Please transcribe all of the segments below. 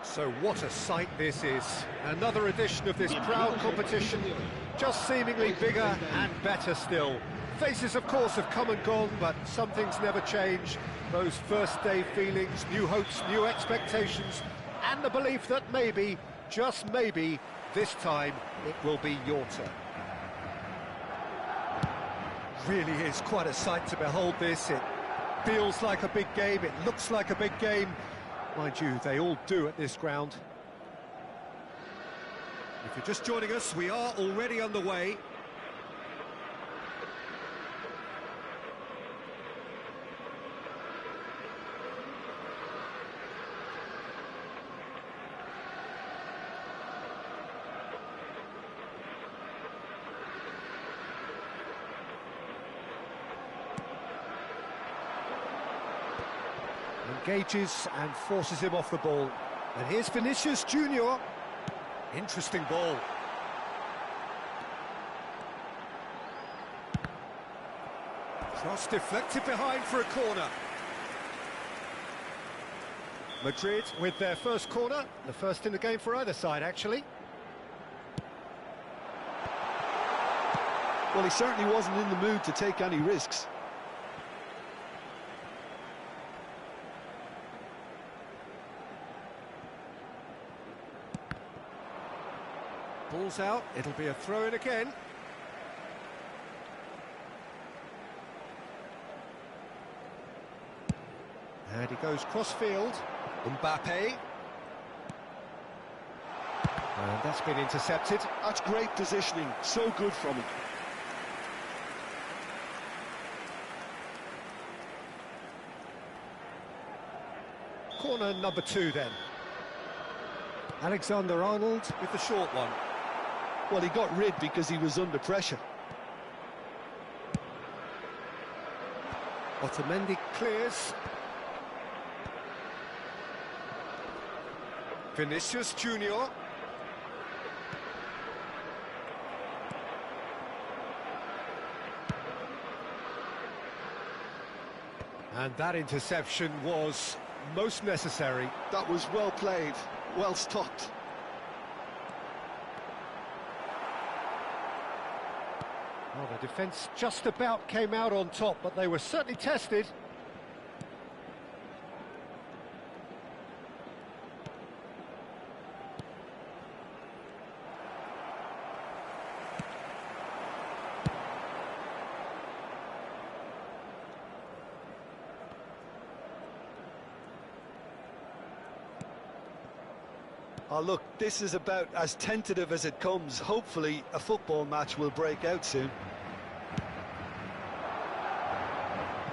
So what a sight this is. Another edition of this proud competition, just seemingly bigger and better still. Faces, of course, have come and gone, but some things never change. Those first-day feelings, new hopes, new expectations, and the belief that maybe, just maybe, this time it will be your turn. Really is quite a sight to behold this. It feels like a big game, it looks like a big game. Mind you, they all do at this ground. If you're just joining us, we are already underway. Engages and forces him off the ball. And here's Vinicius Junior. Interesting ball. Cross deflected behind for a corner. Madrid with their first corner, the first in the game for either side, actually. Well, he certainly wasn't in the mood to take any risks. Ball's out, it'll be a throw-in again. And he goes cross-field. Mbappe. And that's been intercepted. That's great positioning, so good from him. Corner number 2 then. Alexander-Arnold with the short one. Well, he got rid because he was under pressure. Otamendi clears. Vinicius Junior. And that interception was most necessary. That was well played, well stopped. Well, the defence just about came out on top, but they were certainly tested. Oh, look, this is about as tentative as it comes. Hopefully, a football match will break out soon.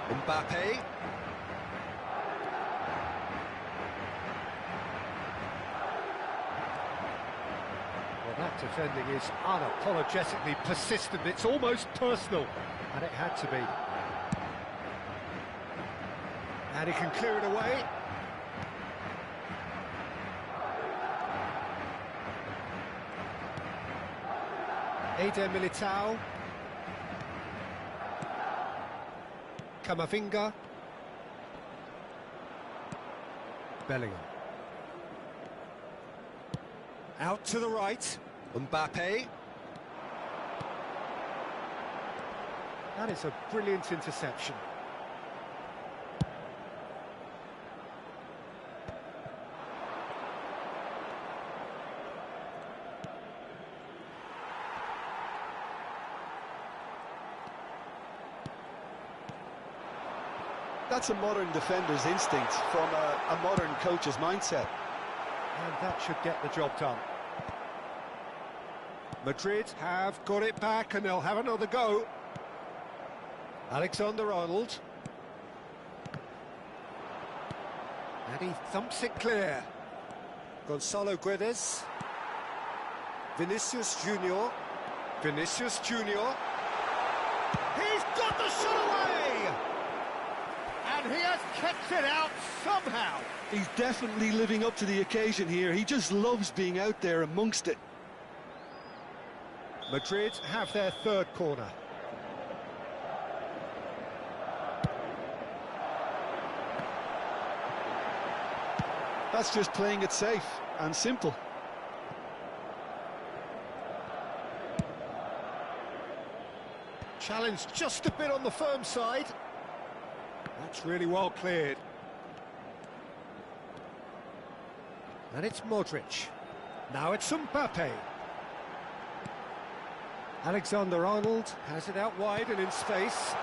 Mbappe. Well, that defending is unapologetically persistent. It's almost personal, and it had to be. And he can clear it away. Eder Militao. Camavinga. Bellingham. Out to the right. Mbappe. That is a brilliant interception. That's a modern defender's instinct from a modern coach's mindset. And that should get the job done. Madrid have got it back and they'll have another go. Alexander-Arnold. And he thumps it clear. Gonzalo Guedes. Vinicius Junior. Vinicius Junior. He's got the shot away! And he has kept it out somehow. He's definitely living up to the occasion here. He just loves being out there amongst it. Madrid have their third corner. That's just playing it safe and simple. Challenge just a bit on the firm side. That's really well cleared. And it's Modric. Now it's Mbappe. Alexander-Arnold has it out wide and in space.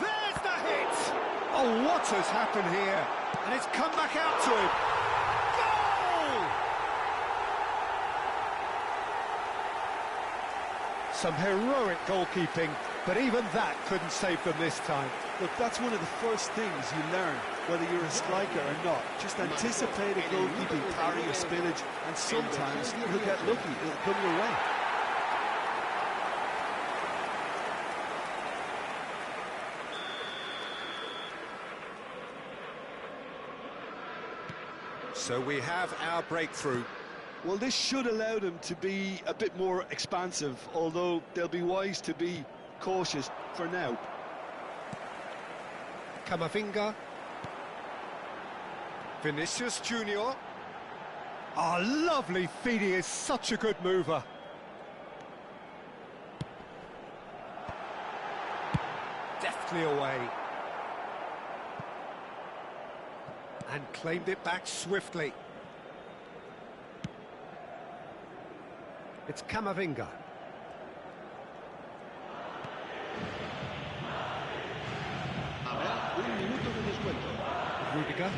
There's the hit! Oh, what has happened here? And it's come back out to him. Goal! Some heroic goalkeeping, but even that couldn't save them this time. Look, that's one of the first things you learn, whether you're a striker or not. Just anticipate a goalkeeping parry or spillage, and sometimes you'll get lucky, it'll come your way. So we have our breakthrough. Well, this should allow them to be a bit more expansive, although they'll be wise to be cautious for now. Camavinga. Vinicius Junior. Ah, lovely feed, he is such a good mover. Deftly away. And claimed it back swiftly. It's Camavinga. Rudiger.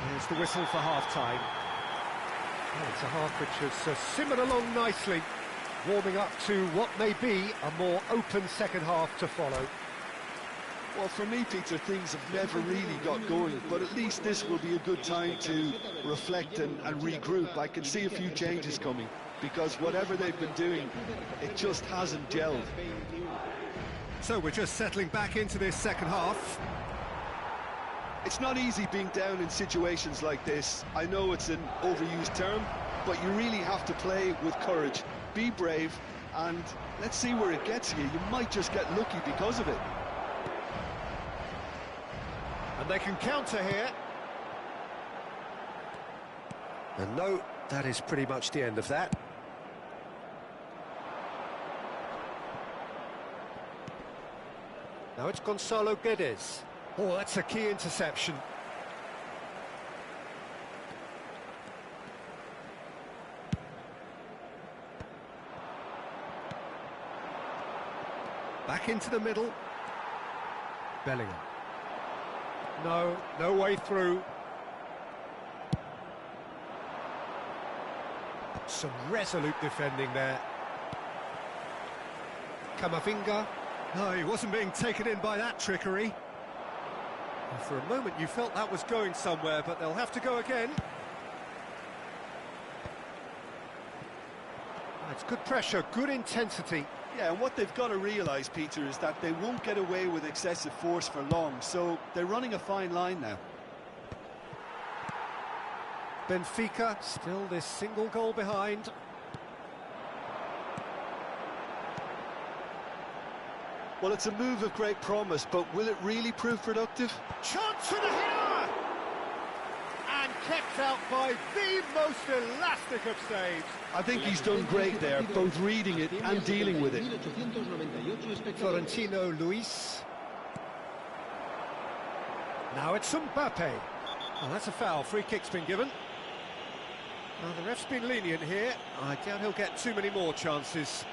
There's the whistle for half-time. Well, it's a half which has simmered along nicely, warming up to what may be a more open second half to follow. Well, for me, Peter, things have never really got going, but at least this will be a good time to reflect and regroup. I can see a few changes coming, because whatever they've been doing, it just hasn't gelled. So we're just settling back into this second half. It's not easy being down in situations like this. I know it's an overused term, but you really have to play with courage. Be brave, and let's see where it gets you. You might just get lucky because of it. And they can counter here. And no, that is pretty much the end of that. Now it's Gonzalo Guedes. Oh, that's a key interception. Back into the middle. Bellingham. No way through. Some resolute defending there. Camavinga. No, he wasn't being taken in by that trickery. And for a moment you felt that was going somewhere, but they'll have to go again. It's good pressure, good intensity. Yeah, and what they've got to realise, Peter, is that they won't get away with excessive force for long, so they're running a fine line now. Benfica still this single goal behind. Well, it's a move of great promise, but will it really prove productive? Chance for the header! And kept out by the most elastic of saves. I think he's done great there, both reading it and dealing with it. Florentino Luis. Now it's Mbappe. Oh, that's a foul. Free kick's been given. Well, the ref's been lenient here. I doubt he'll get too many more chances.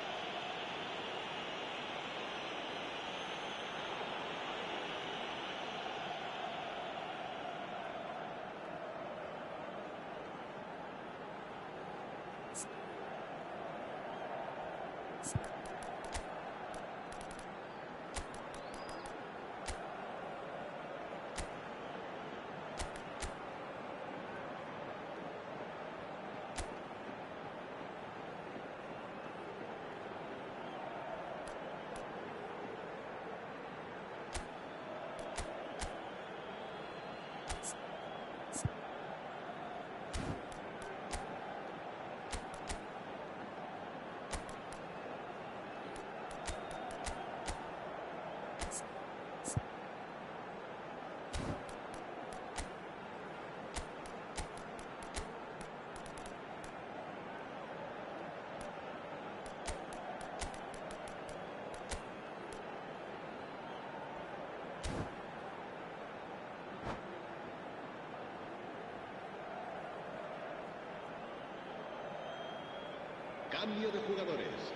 Cambio de jugadores.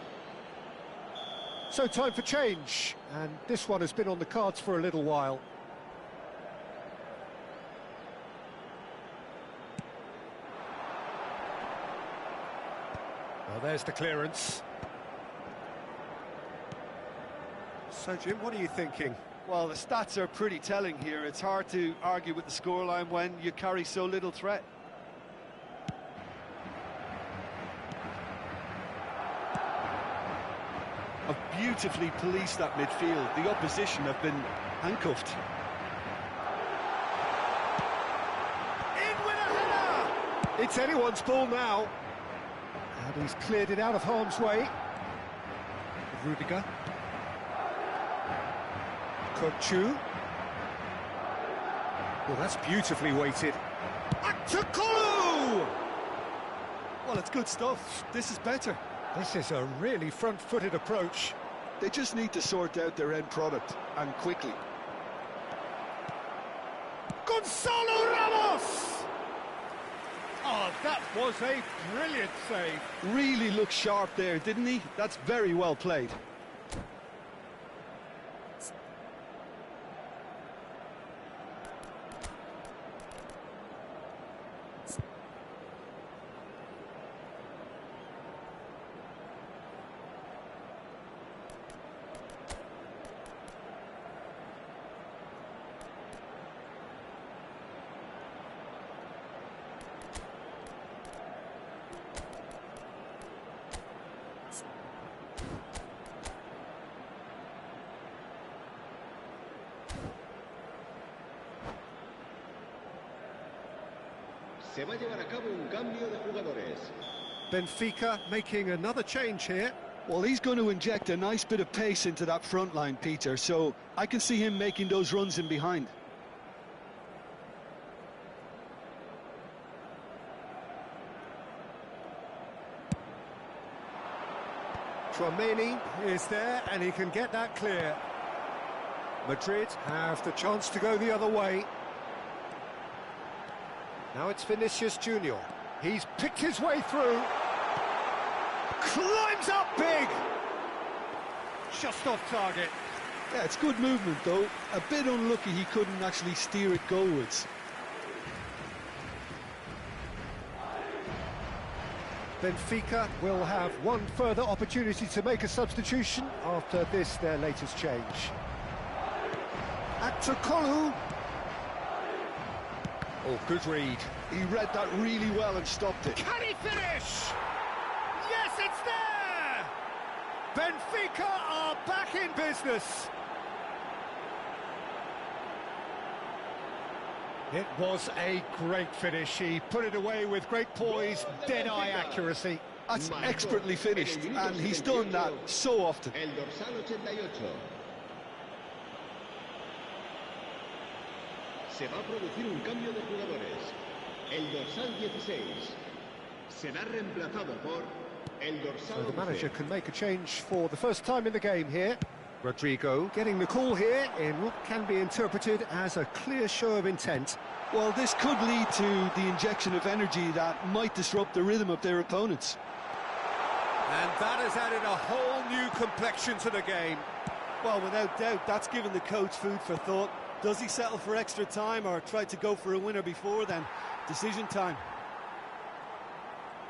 So time for change, and this one has been on the cards for a little while. Well, there's the clearance. So, Jim, what are you thinking? Well, the stats are pretty telling here. It's hard to argue with the scoreline when you carry so little threat. Have beautifully policed that midfield. The opposition have been handcuffed. In with a header! It's anyone's ball now. And he's cleared it out of harm's way. Rudiger. Kochu. Well, that's beautifully weighted. Aktakolu! Well, it's good stuff. This is better. This is a really front-footed approach. They just need to sort out their end product, and quickly. Gonzalo Ramos! Oh, that was a brilliant save. Really looked sharp there, didn't he? That's very well played. Se va a llevar a cabo un cambio de jugadores. Benfica making another change here. Well, he's going to inject a nice bit of pace into that front line, Peter, so I can see him making those runs in behind. Tchouaméni is there, and he can get that clear. Madrid have the chance to go the other way. Now it's Vinicius Junior. He's picked his way through. Climbs up big. Just off target. Yeah, it's good movement, though. A bit unlucky he couldn't actually steer it goalwards. Benfica will have one further opportunity to make a substitution after this, their latest change. Aktakolu. Oh, good read. He read that really well and stopped it. Can he finish? Yes, it's there! Benfica are back in business. It was a great finish. He put it away with great poise, dead-eye accuracy. That's expertly finished, and he's done that so often. El dorsal 88. Se va a producir un cambio de jugadores. El dorsal 16 será reemplazado por el dorsal 11. So the manager can make a change for the first time in the game here. Rodrigo getting the call here in what can be interpreted as a clear show of intent. Well, this could lead to the injection of energy that might disrupt the rhythm of their opponents. And that has added a whole new complexion to the game. Well, without doubt, that's given the coach food for thought. Does he settle for extra time or try to go for a winner before then? Decision time.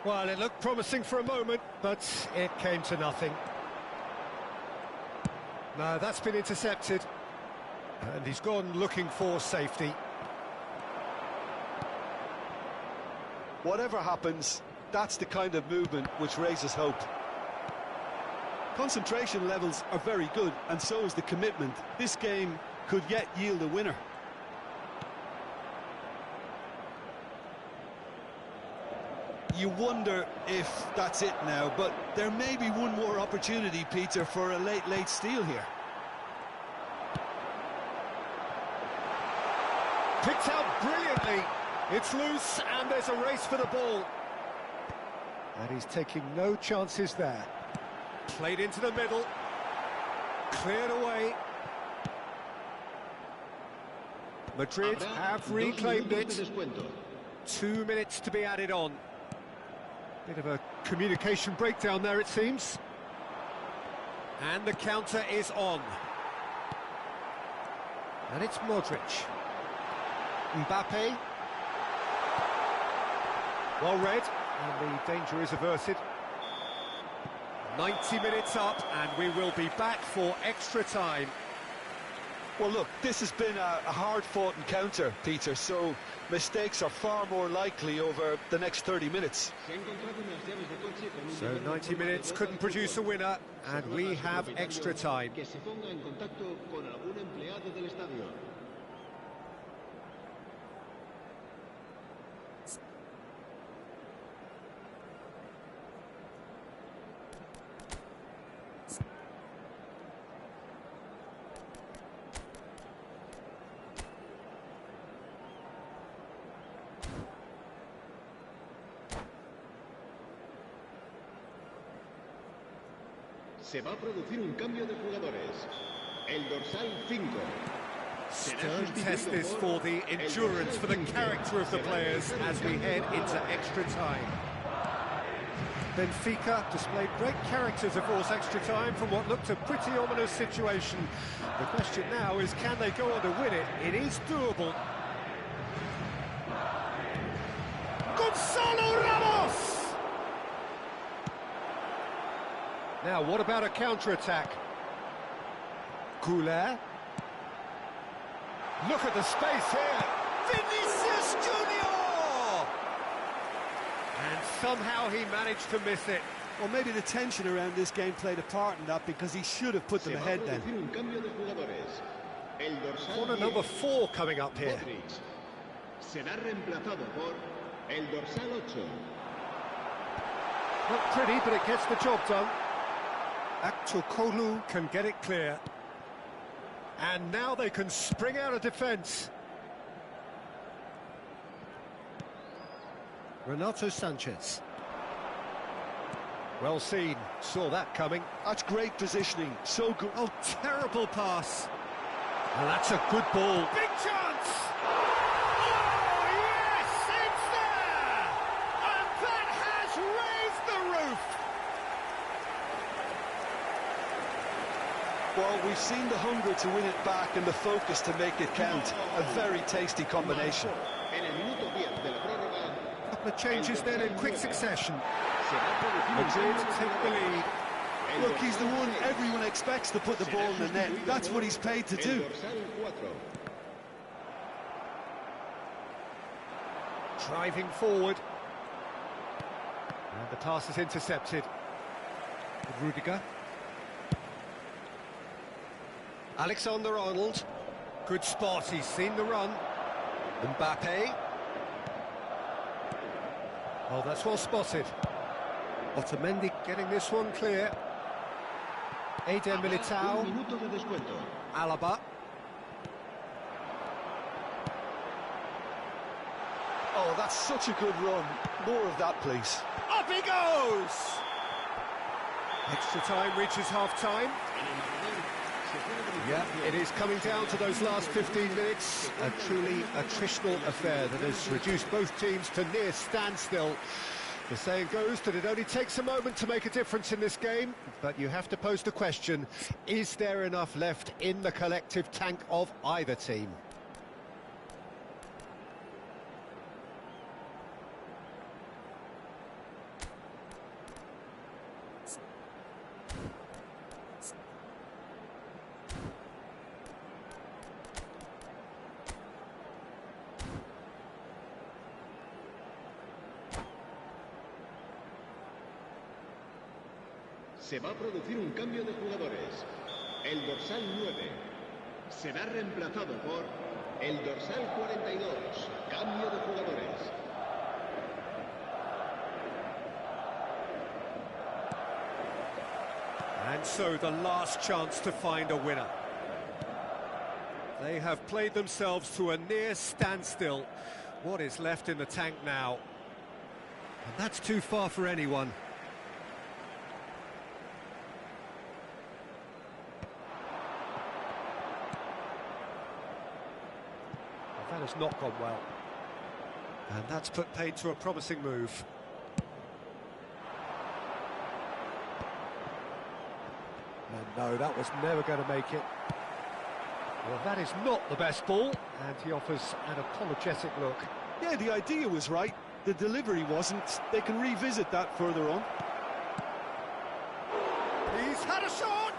Well, it looked promising for a moment, but it came to nothing. No, that's been intercepted. And he's gone looking for safety. Whatever happens, that's the kind of movement which raises hope. Concentration levels are very good, and so is the commitment. This game could yet yield a winner. You wonder if that's it now, but there may be one more opportunity, Peter, for a late steal here. Picked out brilliantly. It's loose, and there's a race for the ball. And he's taking no chances there. Played into the middle. Cleared away. Madrid have reclaimed it. 2 minutes to be added on. Bit of a Communication breakdown there, it seems. And the counter is on. And it's Modric. Mbappe. Well read, and the danger is averted. 90 minutes up, and we will be back for extra time. Well, look, this has been a hard-fought encounter, Peter, so mistakes are far more likely over the next 30 minutes. So 90 minutes couldn't produce a winner, and we have extra time. Se va a producir un cambio de jugadores. El dorsal 5. Stern test this for the endurance, for the character of the players as we head into extra time. Benfica displayed great character to force extra time from what looked a pretty ominous situation. The question now is, can they go on to win it? It is doable. Gonzalo Ramos! Now, what about a counter-attack? Couler. Look at the space here. Vinicius Junior! And somehow he managed to miss it. Well, maybe the tension around this game played a part in that, because he should have put them ahead then. Corner number 4 coming up here. Será reemplazado por el dorsal 8. Not pretty, but it gets the job done. Aktokolu can get it clear. And now they can spring out of defence. Renato Sanchez. Well seen, saw that coming. That's great positioning, so good. Oh, terrible pass. And that's a good ball. Big chance! Oh, yes, it's there! And that has raised the roof! Well, we've seen the hunger to win it back and the focus to make it count. A very tasty combination. A couple of changes then in quick succession. Madrid take the lead. Look, he's the one everyone expects to put the ball in the net. That's what he's paid to do. Driving forward. And the pass is intercepted. Rudiger. Alexander-Arnold. Good spot, he's seen the run. Mbappe. Oh, that's well spotted. Otamendi getting this one clear. Eder Militao. Alaba. Oh, that's such a good run. More of that, please. Up he goes! Extra time reaches half-time. Yeah, it is coming down to those last 15 minutes. A truly attritional affair that has reduced both teams to near standstill. The saying goes that it only takes a moment to make a difference in this game, but you have to pose the question, is there enough left in the collective tank of either team? Se va a producir un cambio de jugadores. El dorsal 9 será reemplazado por el dorsal 42. Cambio de jugadores. And so the last chance to find a winner. They have played themselves to a near standstill. What is left in the tank now? And that's too far for anyone. That has not gone well. And that's put paid to a promising move. And no, that was never going to make it. Well, that is not the best ball, and he offers an apologetic look. Yeah, the idea was right, the delivery wasn't. They can revisit that further on. He's had a shot!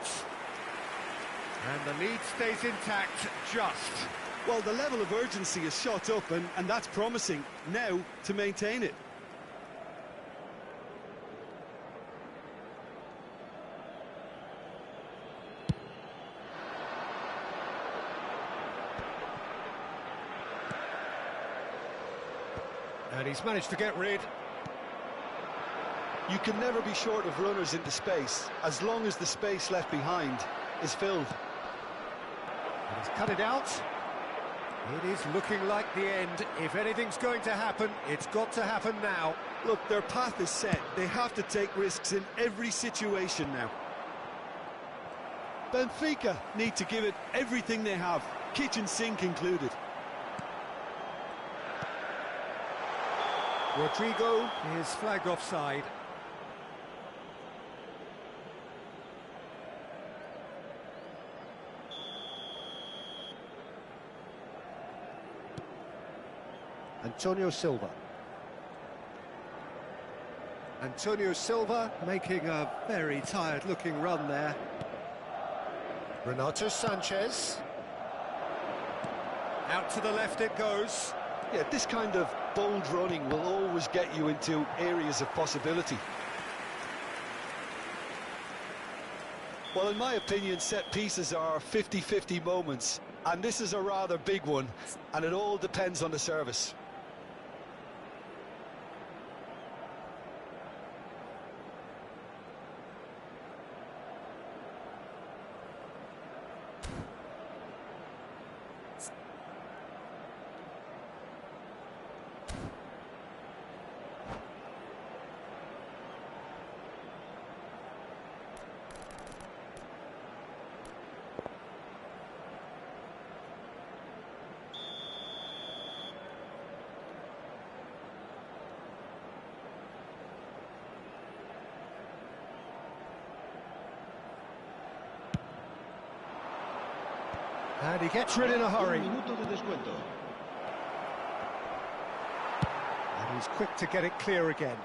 And the lead stays intact, just. Well, the level of urgency is shot up, and that's promising. Now, to maintain it. And he's managed to get rid. You can never be short of runners into space, as long as the space left behind is filled. And he's cut it out. It is looking like the end. If anything's going to happen, it's got to happen now. Look, their path is set. They have to take risks in every situation now. Benfica need to give it everything they have, kitchen sink included. Rodrigo is flagged offside. Antonio Silva. Antonio Silva making a very tired-looking run there. Renato Sanchez. Out to the left it goes. Yeah, this kind of bold running will always get you into areas of possibility. Well, in my opinion, set pieces are 50-50 moments, and this is a rather big one, and it all depends on the service. And he gets rid in a hurry. Un minuto de descuento. And he's quick to get it clear again.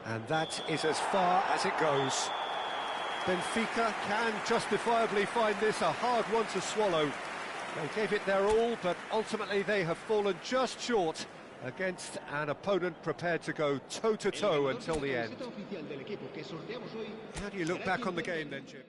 And that is as far as it goes. Benfica can justifiably find this a hard one to swallow. They gave it their all, but ultimately they have fallen just short against an opponent prepared to go toe-to-toe until the end. How do you look back on the game then, Jim?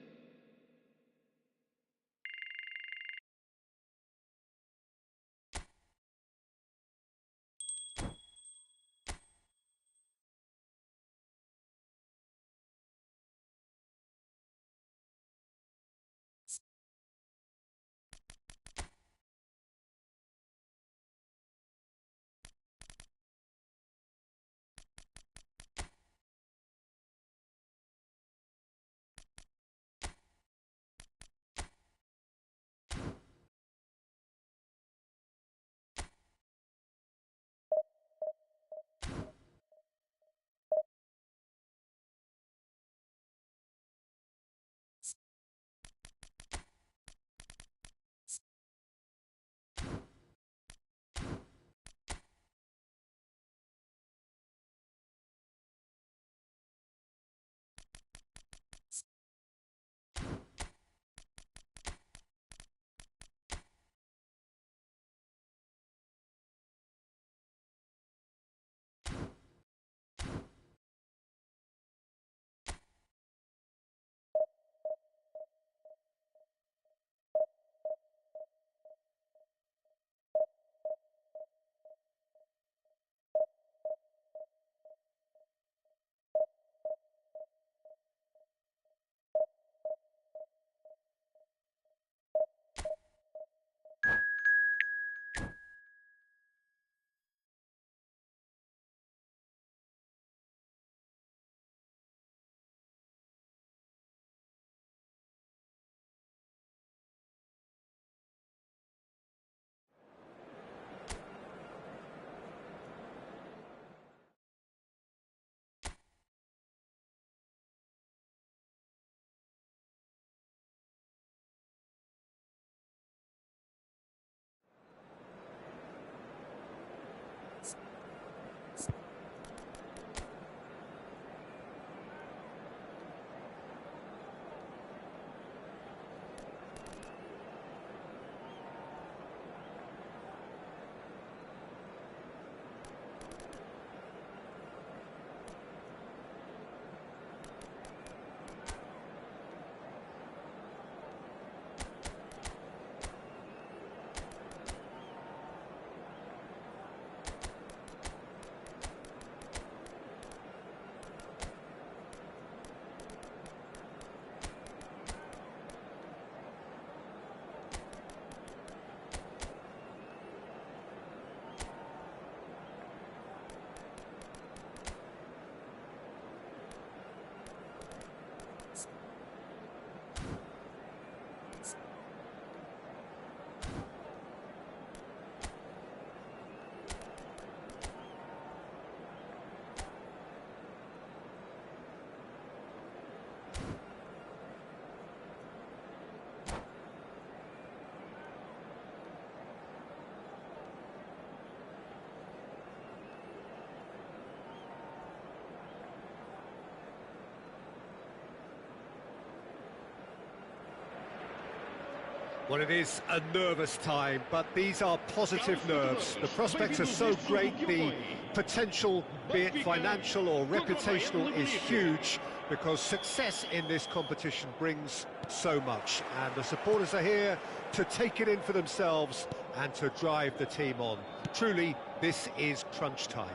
Well, it is a nervous time, but these are positive nerves. The prospects are so great, the potential, be it financial or reputational, is huge, because success in this competition brings so much. And the supporters are here to take it in for themselves and to drive the team on. Truly, this is crunch time.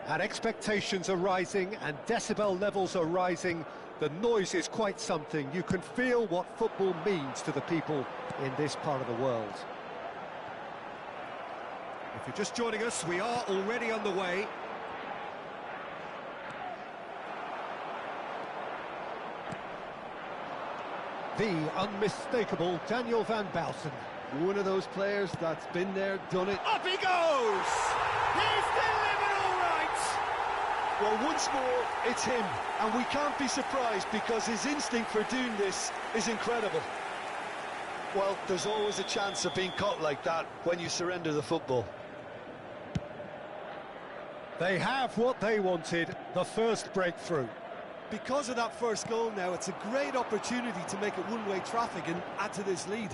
And expectations are rising and decibel levels are rising. The noise is quite something. You can feel what football means to the people in this part of the world. If you're just joining us, we are already on the way. The unmistakable Daniel van Bouten. One of those players that's been there, done it. Up he goes! He's delivered all right! Well, once more, it's him, and we can't be surprised because his instinct for doing this is incredible. Well, there's always a chance of being caught like that when you surrender the football. They have what they wanted, the first breakthrough. Because of that first goal now, it's a great opportunity to make it one-way traffic and add to this lead.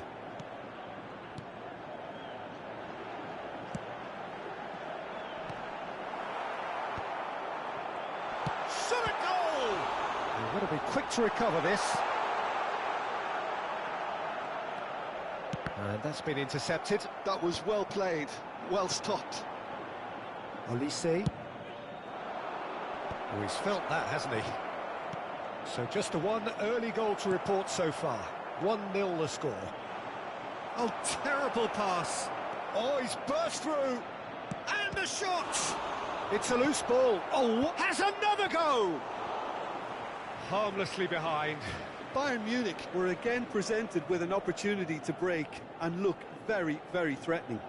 Shot a goal! You've got to be quick to recover this. And that's been intercepted. That was well played, well stopped. Olise. Oh, he's felt that, hasn't he? So just the one early goal to report so far. 1-0 the score. Oh, terrible pass. Oh, he's burst through. And the shot! It's a loose ball. Oh, has another go! Harmlessly behind. Bayern Munich were again presented with an opportunity to break and look very, very threatening.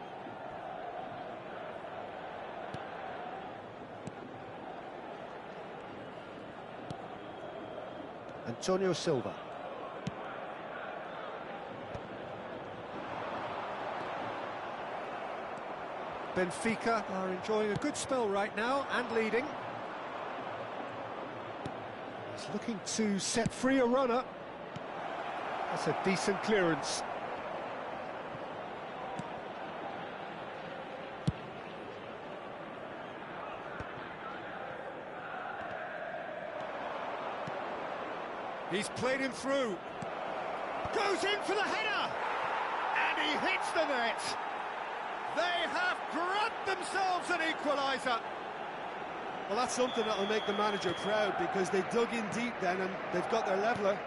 Antonio Silva. Benfica are enjoying a good spell right now and leading. He's looking to set free a runner. That's a decent clearance. He's played him through. Goes in for the header! And he hits the net! They have grabbed themselves an equaliser! Well, that's something that'll make the manager proud because they dug in deep then and they've got their leveller.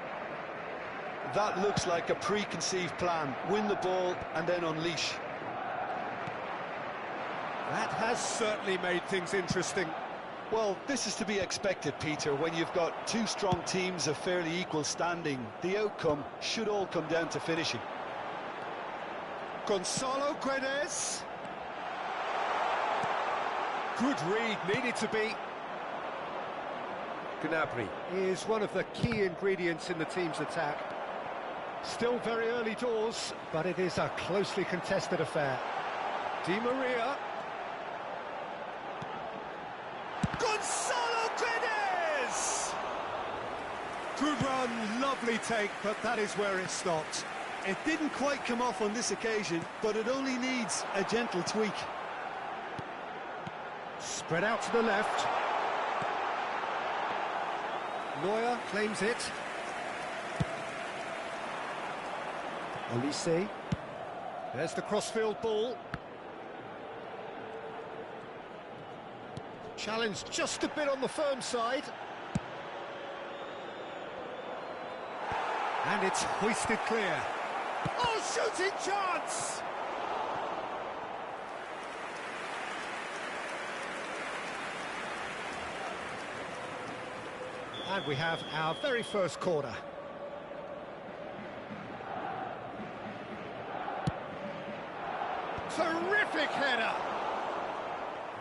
That looks like a preconceived plan. Win the ball and then unleash. That has certainly made things interesting. Well, this is to be expected, Peter, when you've got two strong teams of fairly equal standing. The outcome should all come down to finishing. Gonzalo Guedes. Good read, needed to be. Gnabry is one of the key ingredients in the team's attack. Still very early doors, but it is a closely contested affair. Di Maria. Gonzalo Guedes! Good run, lovely take, but that is where it stopped. It didn't quite come off on this occasion, but it only needs a gentle tweak. Spread out to the left. Neuer claims it. Olise. There's the crossfield ball. Challenged just a bit on the firm side. And it's hoisted clear. Oh, shooting chance! And we have our very first corner. Terrific header!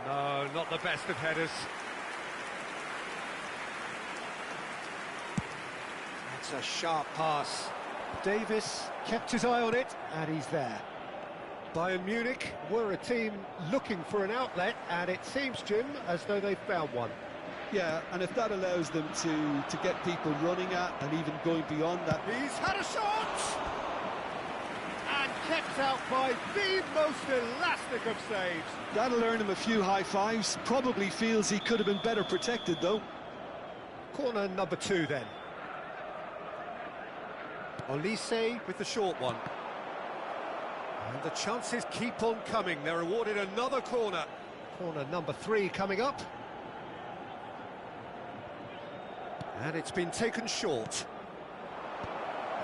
No, not the best of headers. That's a sharp pass. Davis kept his eye on it, and he's there. Bayern Munich were a team looking for an outlet, and it seems, Jim, as though they've found one. Yeah, and if that allows them to get people running at and even going beyond that. He's had a shot! And kept out by the most elastic of saves. That'll earn him a few high fives. Probably feels he could have been better protected, though. Corner number 2 then. Olise with the short one. And the chances keep on coming. They're awarded another corner. Corner number 3 coming up. And it's been taken short.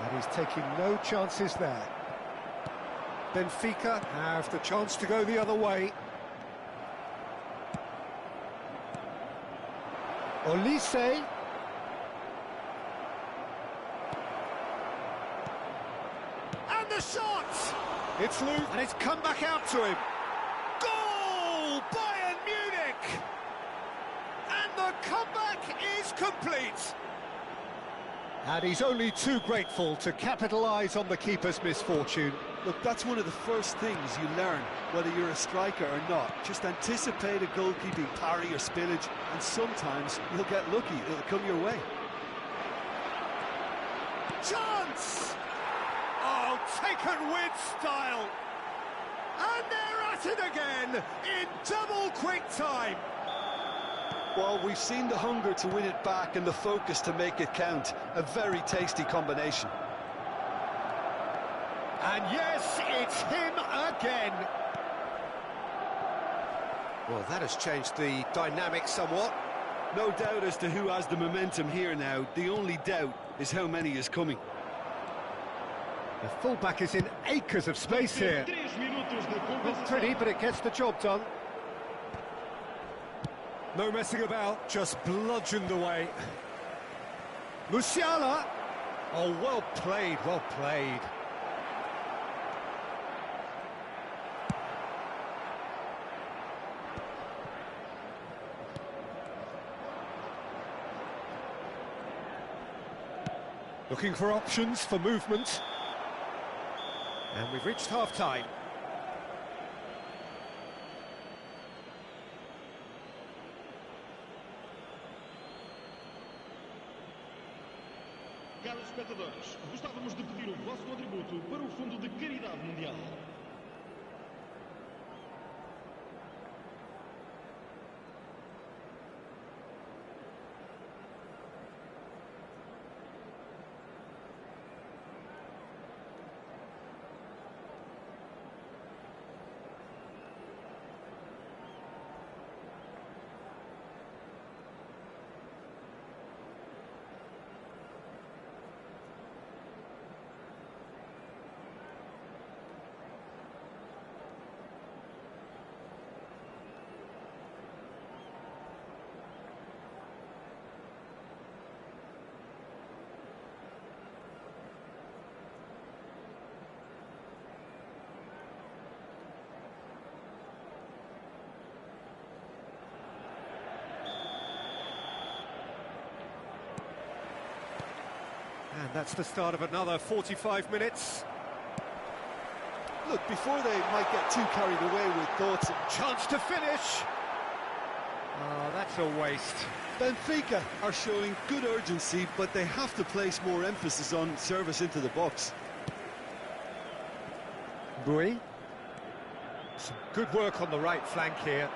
And he's taking no chances there. Benfica have the chance to go the other way. Olise. And the shot! It's loose, and it's come back out to him. Goal! Bayern Munich! And the comeback is complete. And he's only too grateful to capitalise on the keeper's misfortune. Look, that's one of the first things you learn, whether you're a striker or not. Just anticipate a goalkeeping parry or spillage, and sometimes you'll get lucky, it'll come your way. Chance! Oh, taken with style. And they're at it again in double quick time. Well, we've seen the hunger to win it back and the focus to make it count. A very tasty combination. And yes, it's him again. Well, that has changed the dynamic somewhat. No doubt as to who has the momentum here now. The only doubt is how many is coming. The fullback is in acres of space here. Not pretty, but it gets the job done. No messing about, just bludgeoned away. Musiala. Oh, well played, well played. Looking for options for movement. And we've reached half-time. Caros espectadores, gostávamos de pedir o vosso contributo para o Fundo de Caridade Mundial. And that's the start of another 45 minutes. Look, before they might get too carried away with thoughts... Chance to finish! Oh, that's a waste. Benfica are showing good urgency, but they have to place more emphasis on service into the box. Bui. Some good work on the right flank here.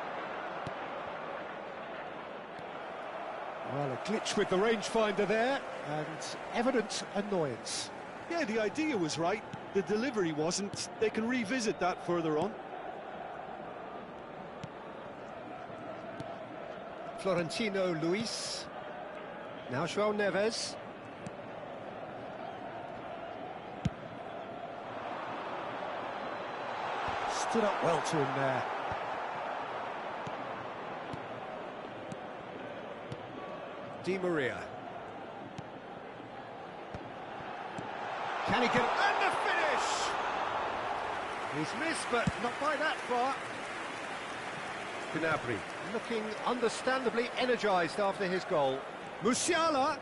Well, a glitch with the rangefinder there, and evident annoyance. Yeah, the idea was right, the delivery wasn't. They can revisit that further on. Florentino Luis. Now João Neves. Stood up well to him there. Di Maria. Can he get... And the finish! He's missed, but not by that far. Gnabry looking understandably energised after his goal. Musiala.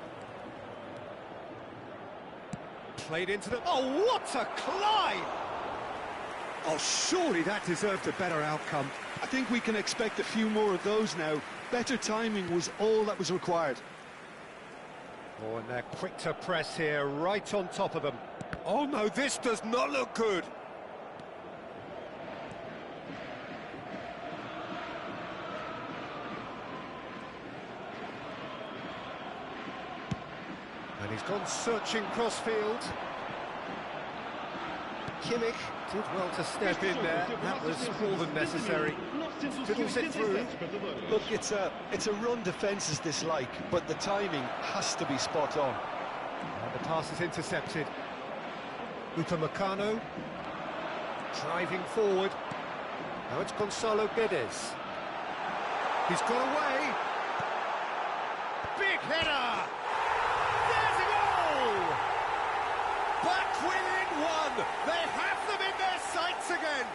Played into the... Oh, what a climb! Oh, surely that deserved a better outcome. I think we can expect a few more of those now. Better timing was all that was required. Oh, and they're quick to press here, right on top of them. Oh no, this does not look good. And he's gone searching crossfield. Kimmich did well to step in there. That was more than necessary. Fiddles it through. Look, it's a run defence's dislike, but the timing has to be spot on. And the pass is intercepted. Upamecano driving forward. Now it's Gonzalo Guedes. He's got away. Big header! There's a goal! Back within one! They have them in their sights again!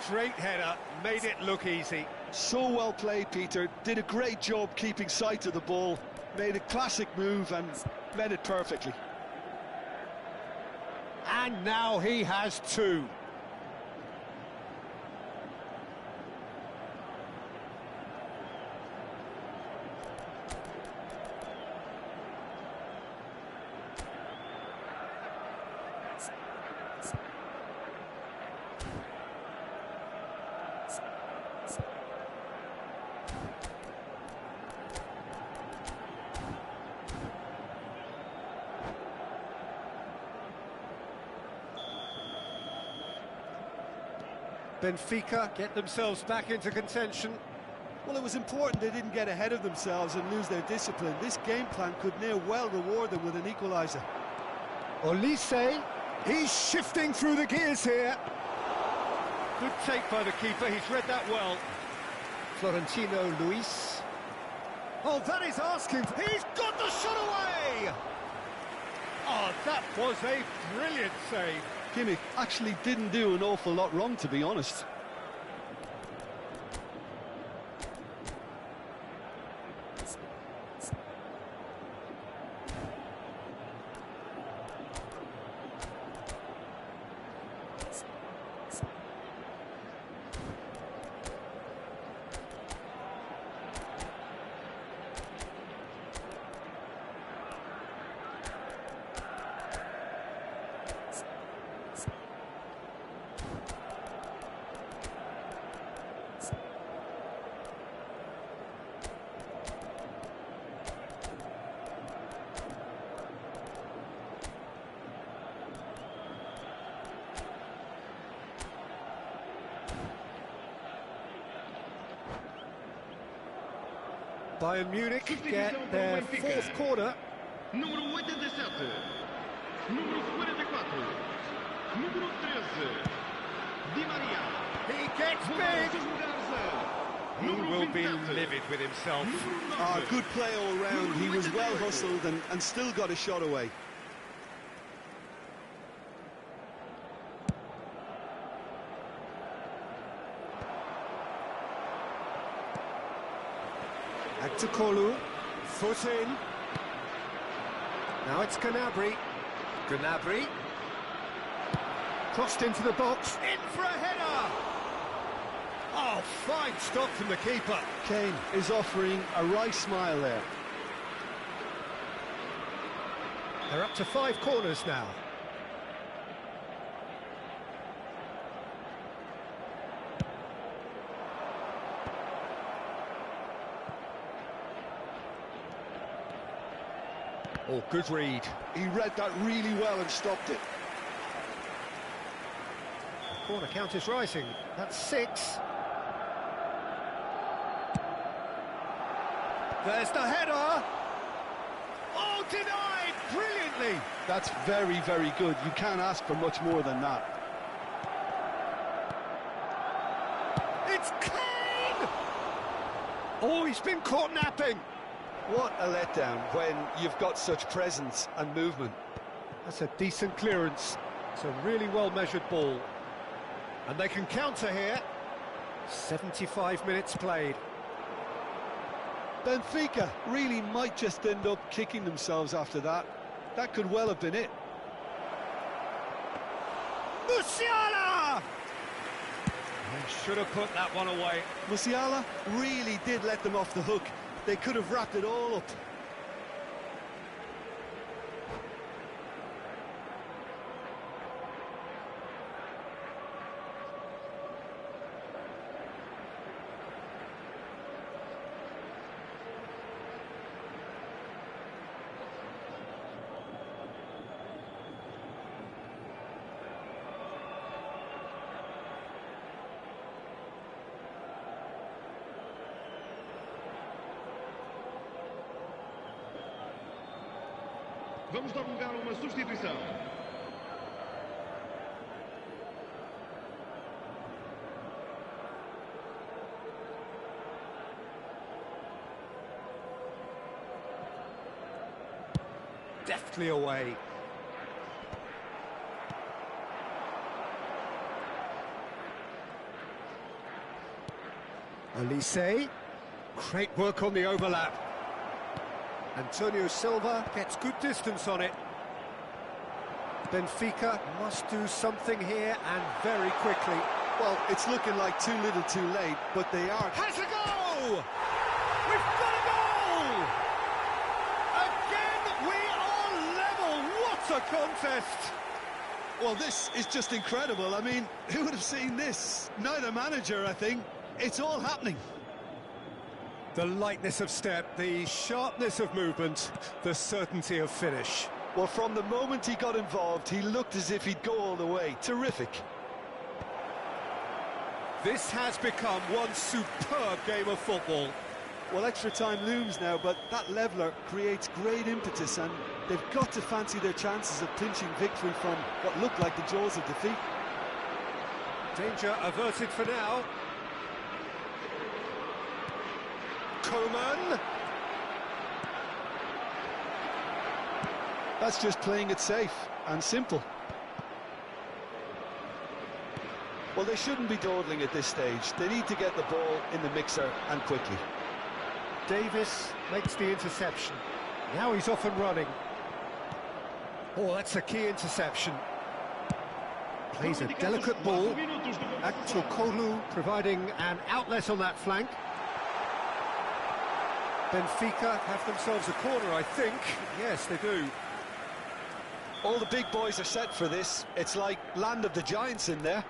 Great header, made it look easy. So well played, Peter. Did a great job keeping sight of the ball. Made a classic move and read it perfectly. And now he has two. Benfica get themselves back into contention. Well, it was important they didn't get ahead of themselves and lose their discipline. This game plan could near well reward them with an equaliser. Olise, he's shifting through the gears here. Good take by the keeper, he's read that well. Florentino Luis. Oh, that is asking. He's got the shot away! Oh, that was a brilliant save. Kimmich actually didn't do an awful lot wrong, to be honest. Bayern Munich get their fourth corner. Número 87. Número 44. Número 13. Di Maria. He gets big. He will be livid with himself. Good play all round. He was well hustled and still got a shot away. Aktukolu, foot in. Now it's Gnabry. Gnabry. Crossed into the box. In for a header! Oh, fine stop from the keeper. Kane is offering a right smile there. They're up to 5 corners now. Oh, good read. He read that really well and stopped it. Corner count is rising. That's 6. There's the header. Oh, denied brilliantly. That's very, very good. You can't ask for much more than that. It's Kane! Oh, he's been caught napping. What a letdown when you've got such presence and movement. That's a decent clearance. It's a really well-measured ball. And they can counter here. 75 minutes played. Benfica really might just end up kicking themselves after that. That could well have been it. Musiala! Should have put that one away. Musiala really did let them off the hook. They could have wrapped it all up. Vamos dar lugar a uma substituição. Deftly away. Olise. Great work on the overlap. Antonio Silva gets good distance on it. Benfica must do something here, and very quickly. Well, it's looking like too little too late, but they are. Has a goal! We've got a goal! Again, we are level. What a contest! Well, this is just incredible. I mean, who would have seen this? Neither manager, I think. It's all happening. The lightness of step, the sharpness of movement, the certainty of finish. Well, from the moment he got involved, he looked as if he'd go all the way. Terrific. This has become one superb game of football. Well, extra time looms now, but that leveller creates great impetus, and they've got to fancy their chances of clinching victory from what looked like the jaws of defeat. Danger averted for now. Coman. That's just playing it safe and simple. Well, they shouldn't be dawdling at this stage. They need to get the ball in the mixer, and quickly. Davis makes the interception. Now he's off and running. Oh, that's a key interception. Plays a delicate ball. Aktokolu providing an outlet on that flank. Benfica have themselves a corner, I think. Yes, they do. All the big boys are set for this. It's like land of the giants in there.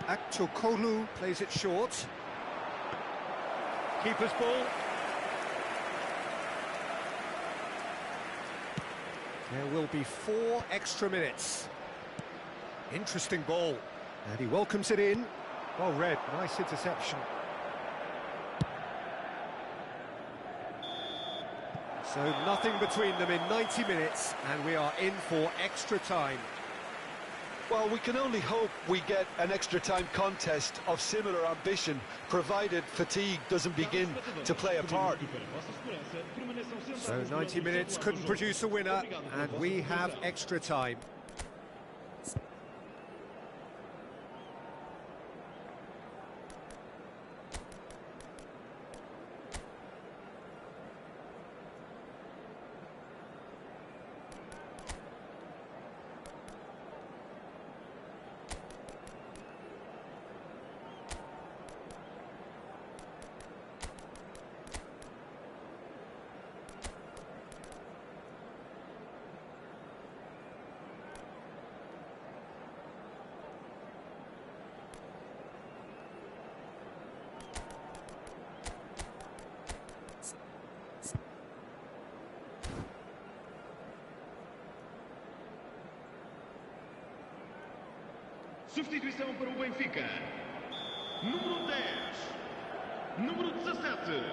Aktokolu plays it short. Keeper's ball. There will be 4 extra minutes. Interesting ball. And he welcomes it in. Well read, nice interception. So nothing between them in 90 minutes, and we are in for extra time. Well, we can only hope we get an extra time contest of similar ambition, provided fatigue doesn't begin to play a part. So 90 minutes couldn't produce a winner, and we have extra time. Substituição para o Benfica. Número 10. Número 17.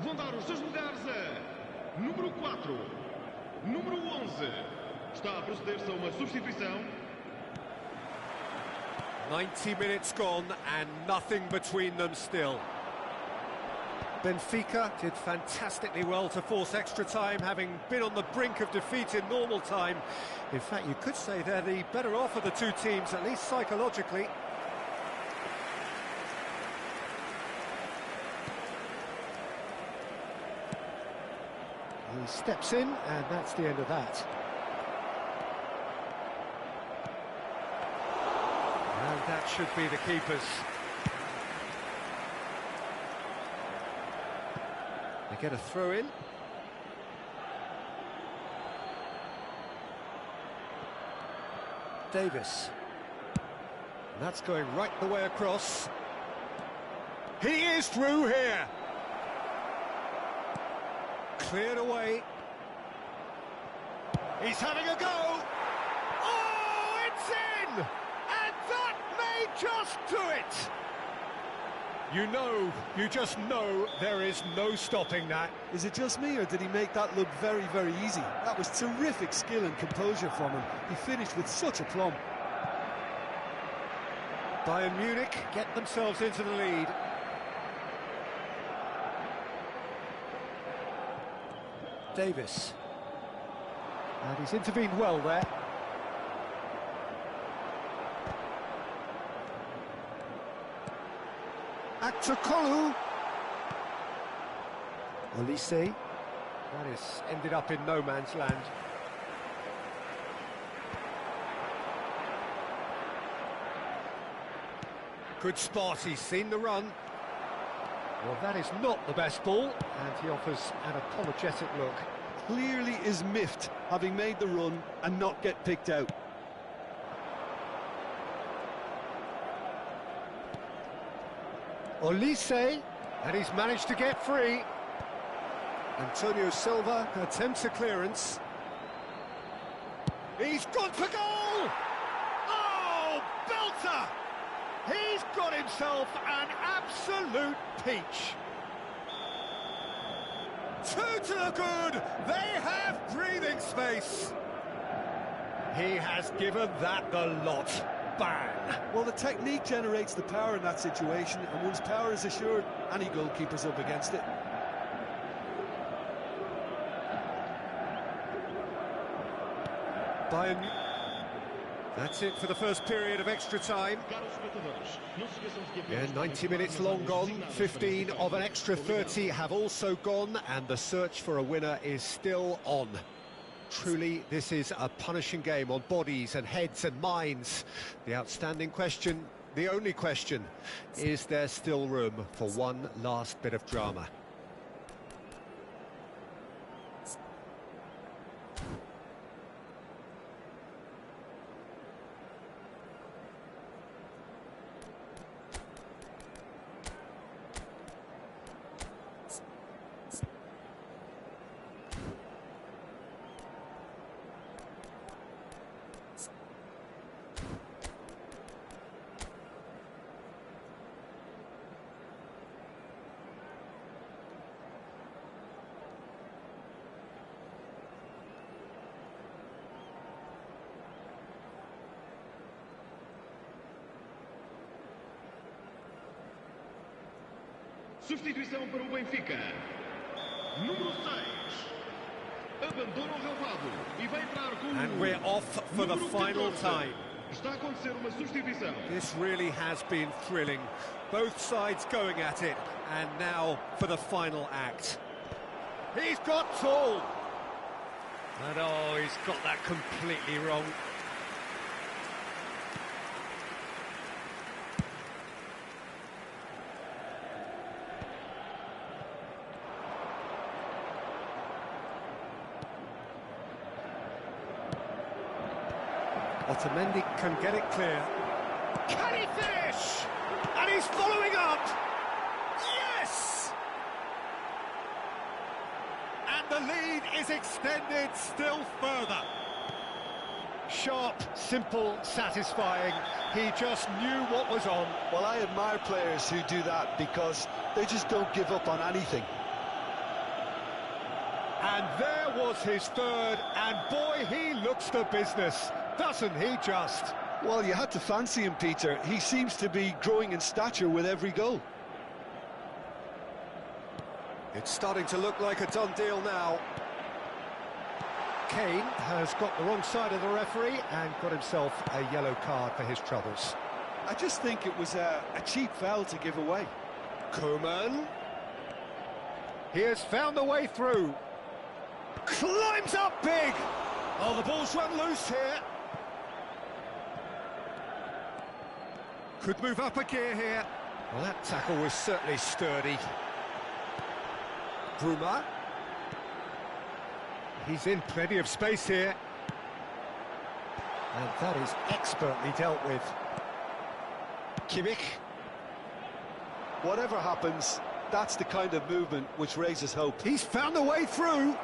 Vão dar os seus lugares a número 4. Número 11. Está a proceder-se a uma substituição. 90 minutes gone and nothing between them still. Benfica did fantastically well to force extra time, having been on the brink of defeat in normal time. In fact, you could say they're the better off of the two teams, at least psychologically. He steps in, and that's the end of that. And that should be the keepers. They get a throw in. Davis. And that's going right the way across. He is through here. Cleared away. He's having a go. Oh, it's in! And that may just do it. You just know there is no stopping that. Is it just me, or did he make that look very, very easy? That was terrific skill and composure from him. He finished with such aplomb. Bayern Munich get themselves into the lead. Davis. And he's intervened well there. Akçakolu. Olise. That is ended up in no man's land. Good spot, he's seen the run. Well, that is not the best ball, and he offers an apologetic look. Clearly is miffed, having made the run and not get picked out. Olise, and he's managed to get free. Antonio Silva attempts a clearance. He's gone for goal! Oh, belter! He's got himself an absolute peach. Two to the good, they have breathing space. He has given that the lot. Bang! Well, the technique generates the power in that situation, and once power is assured, any goalkeeper's up against it. Bayern. That's it for the first period of extra time. Yeah, 90 minutes long gone, 15 of an extra 30 have also gone, and the search for a winner is still on. Truly, this is a punishing game on bodies and heads and minds. The outstanding question, the only question, is there still room for one last bit of drama? Substituição para o Benfica. Número 6. Abandona o relvado e vai entrar com o And we're off for the final time. Está a acontecer uma substituição. This really has been thrilling. Both sides going at it, and now for the final act. He's got tall. And oh, he's got that completely wrong. Otamendi can get it clear. Can he finish? And he's following up. Yes! And the lead is extended still further. Sharp, simple, satisfying. He just knew what was on. Well, I admire players who do that because they just don't give up on anything. And there was his third, and boy, he looks the business. Doesn't he just? Well, you had to fancy him, Peter. He seems to be growing in stature with every goal. It's starting to look like a done deal now. Kane has got the wrong side of the referee and got himself a yellow card for his troubles. I just think it was a cheap foul to give away. Koeman. He has found the way through. Climbs up big. Oh, the ball's run loose here. Could move up a gear here. Well, that tackle was certainly sturdy. Bruma. He's in plenty of space here. And that is expertly dealt with. Kimmich. Whatever happens, that's the kind of movement which raises hope. He's found the way through.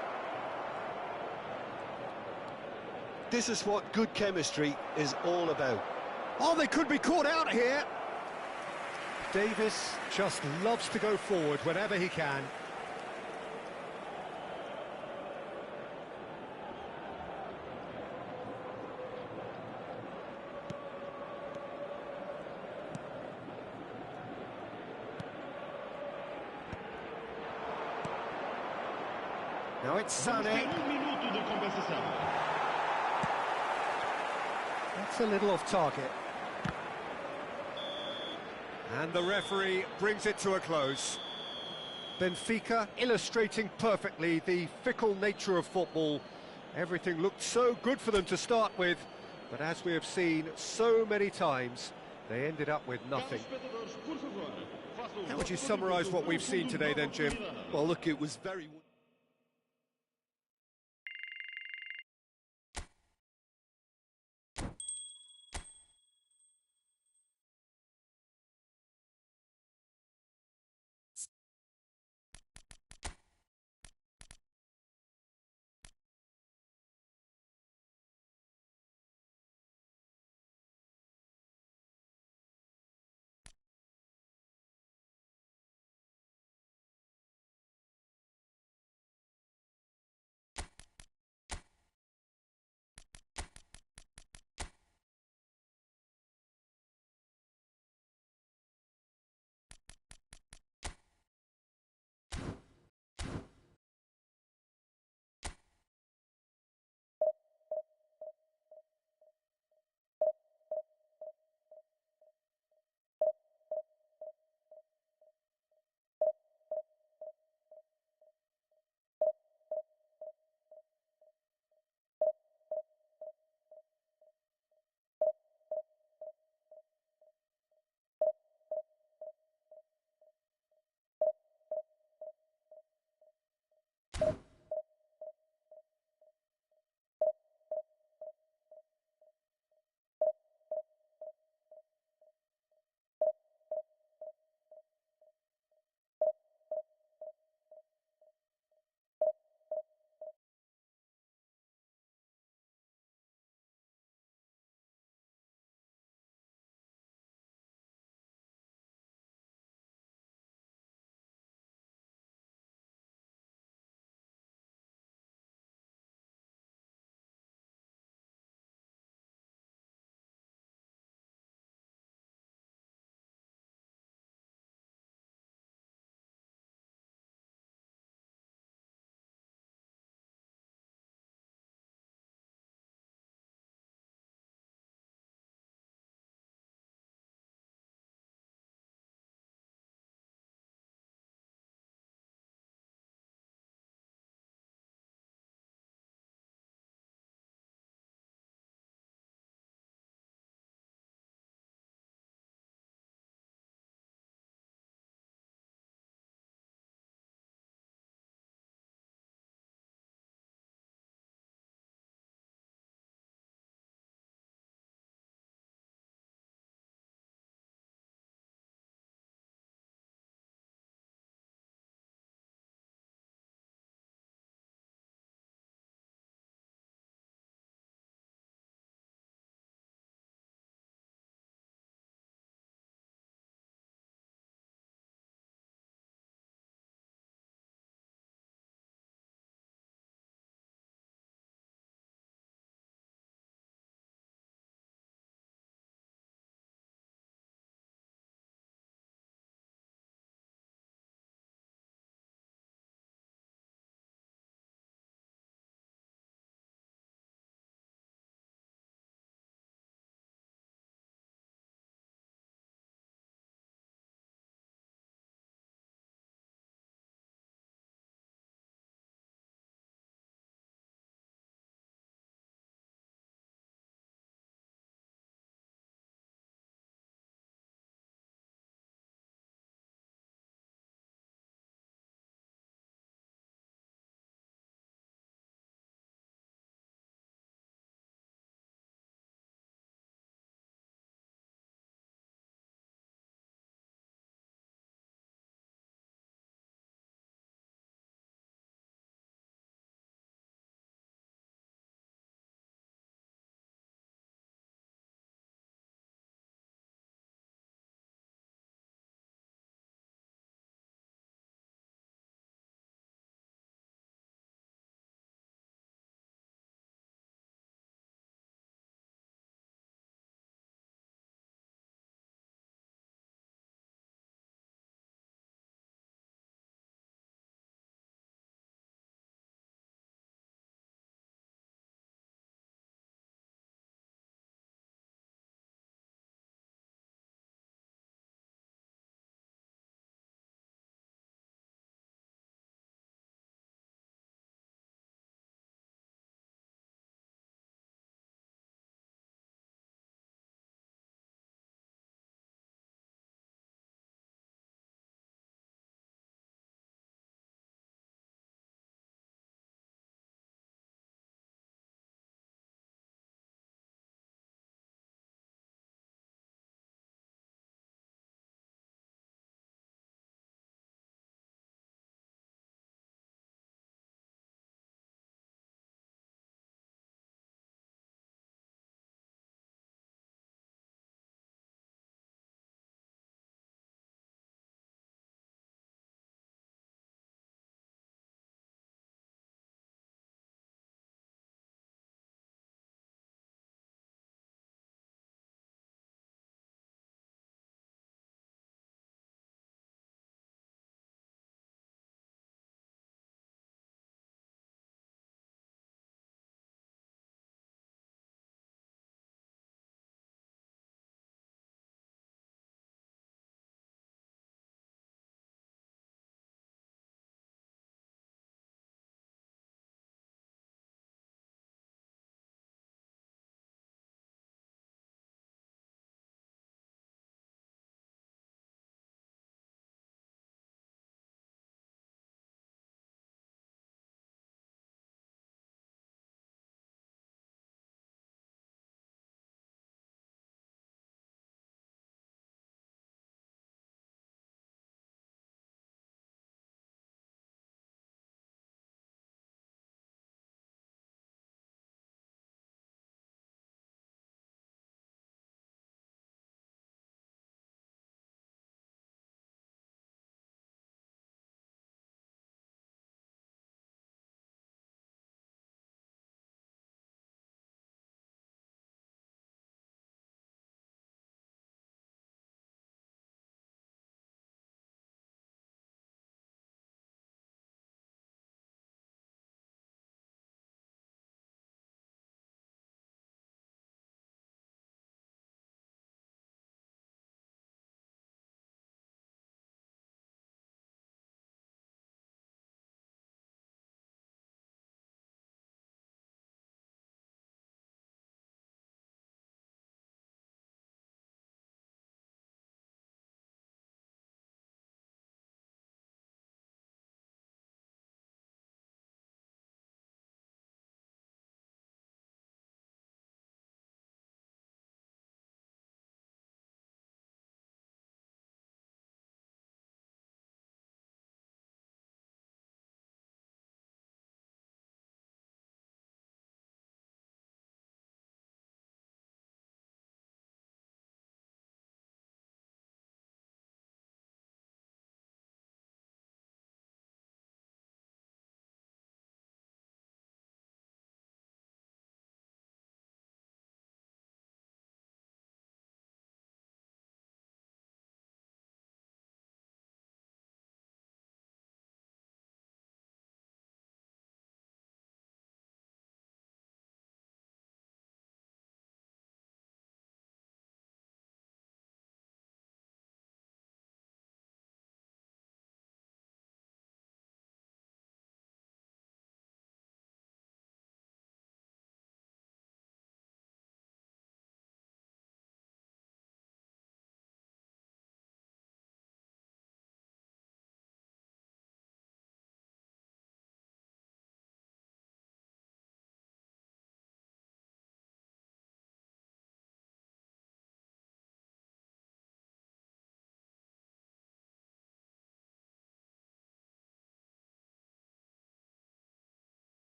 This is what good chemistry is all about. Oh, they could be caught out here. Davis just loves to go forward whenever he can. Now it's Sané. Minuto de compensação. That's a little off target. And the referee brings it to a close. Benfica illustrating perfectly the fickle nature of football. Everything looked so good for them to start with, but as we have seen so many times, they ended up with nothing. How would you summarise what we've seen today then, Jim? Well, look, it was very...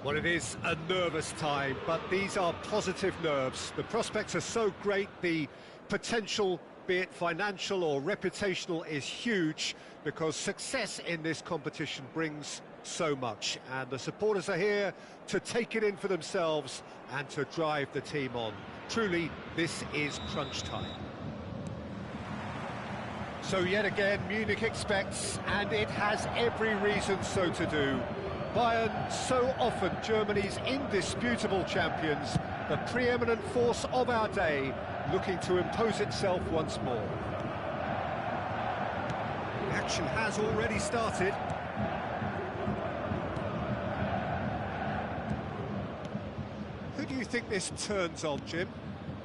Well, it is a nervous time, but these are positive nerves. The prospects are so great, the potential, be it financial or reputational, is huge, because success in this competition brings so much, and the supporters are here to take it in for themselves and to drive the team on. Truly, this is crunch time. So yet again, Munich expects, and it has every reason so to do. Bayern, so often Germany's indisputable champions, the preeminent force of our day, looking to impose itself once more. The action has already started. Who do you think this turns on, Jim?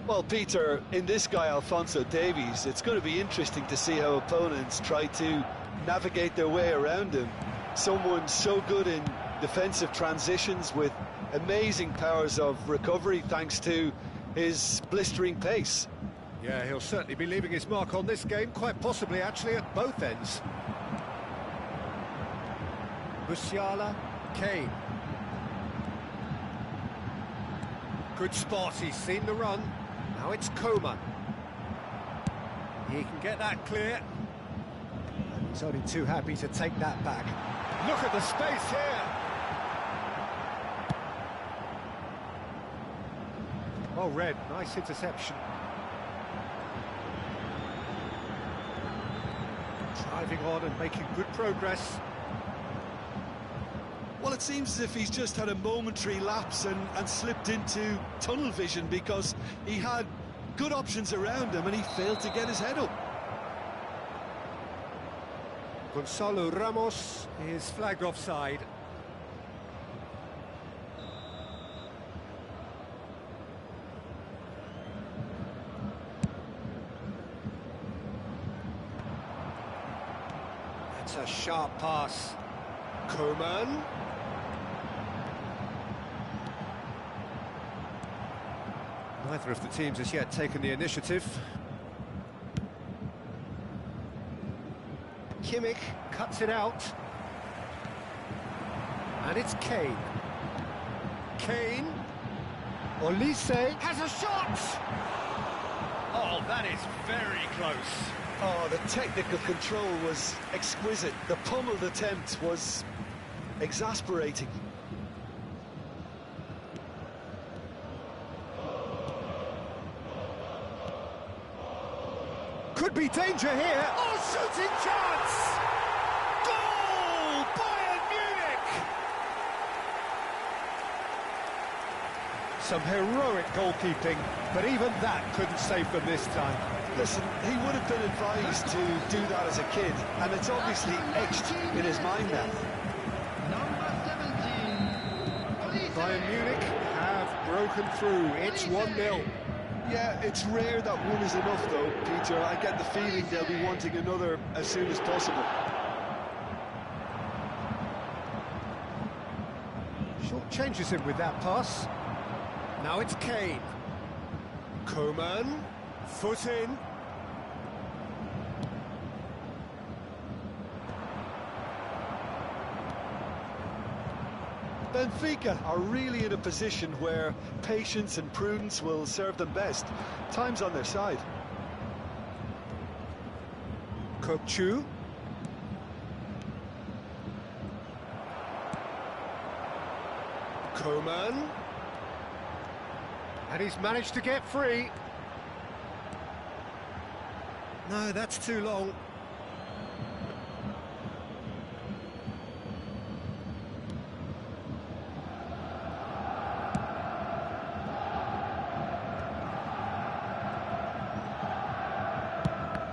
Well, Peter, in this guy, Alphonso Davies, it's going to be interesting to see how opponents try to navigate their way around him. Someone so good in defensive transitions with amazing powers of recovery thanks to his blistering pace. Yeah, he'll certainly be leaving his mark on this game, quite possibly actually at both ends. Musiala, Kane. Good spot, he's seen the run. Now it's Coman. He can get that clear. And he's only too happy to take that back. Look at the space here. Well read, nice interception. Driving on and making good progress. Well, it seems as if he's just had a momentary lapse and slipped into tunnel vision, because he had good options around him and he failed to get his head up. Gonzalo Ramos is flagged offside. That's a sharp pass. Coman. Neither of the teams has yet taken the initiative. Kimmich cuts it out. And it's Kane. Kane. Olise has a shot! Oh, that is very close. Oh, the technical control was exquisite. The pummeled attempt was exasperating. Could be danger here. Oh, shooting chance! Goal! Bayern Munich! Some heroic goalkeeping, but even that couldn't save them this time. Listen, he would have been advised to do that as a kid, and it's obviously etched in his mind now. Bayern Munich have broken through. It's 1-0. Yeah, it's rare that one is enough, though, Peter. I get the feeling they'll be wanting another as soon as possible. Short changes him with that pass. Now it's Kane. Coman. Foot in. Benfica are really in a position where patience and prudence will serve them best. Time's on their side. Kokchu. Coman. And he's managed to get free. No, that's too long.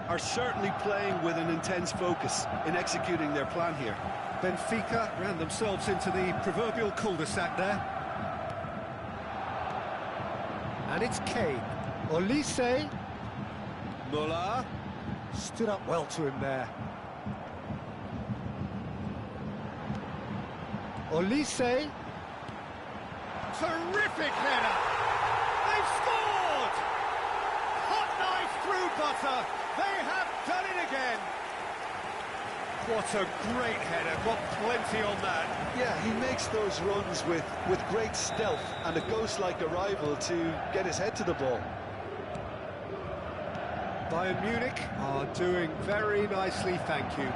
Are certainly playing with an intense focus in executing their plan here. Benfica ran themselves into the proverbial cul-de-sac there. And it's Kane. Olise. Muller. Stood up well to him there. Olise. Terrific header! They've scored! Hot knife through butter. They have done it again. What a great header, got plenty on that. Yeah, he makes those runs with great stealth and a ghost-like arrival to get his head to the ball. Bayern Munich are doing very nicely, thank you.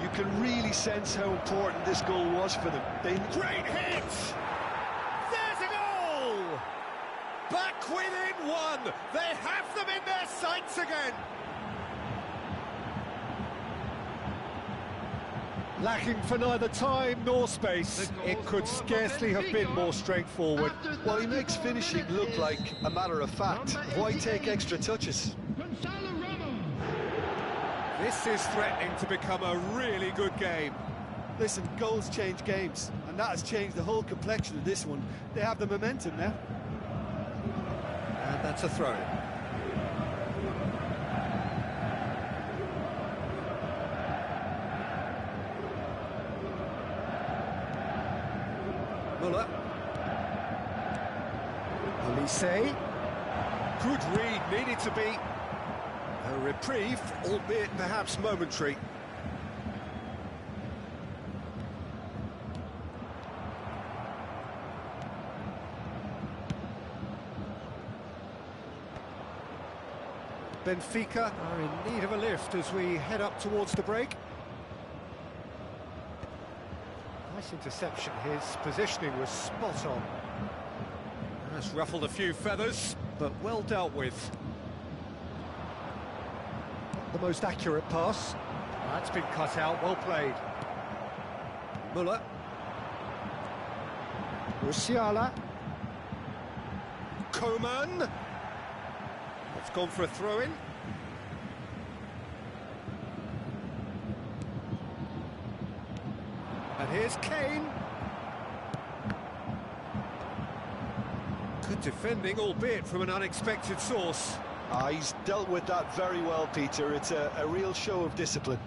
You can really sense how important this goal was for them. Great hit! There's a goal! Back within one! They have them in their sights again! Lacking for neither time nor space, it could scarcely have been more straightforward. Well, he makes finishing look like a matter of fact. Why take extra touches? This is threatening to become a really good game. Listen, goals change games, and that has changed the whole complexion of this one. They have the momentum now. And that's a throw-in. Muller. Olise. Good read, needed to be. A reprieve, albeit perhaps momentary. Benfica are in need of a lift as we head up towards the break. Nice interception, his positioning was spot on. That's ruffled a few feathers, but well dealt with. Not the most accurate pass. That's been cut out, well played. Muller. Musiala. Coman. It's gone for a throw-in. And here's Kane. Good defending, albeit from an unexpected source. He's dealt with that very well, Peter. It's a real show of discipline.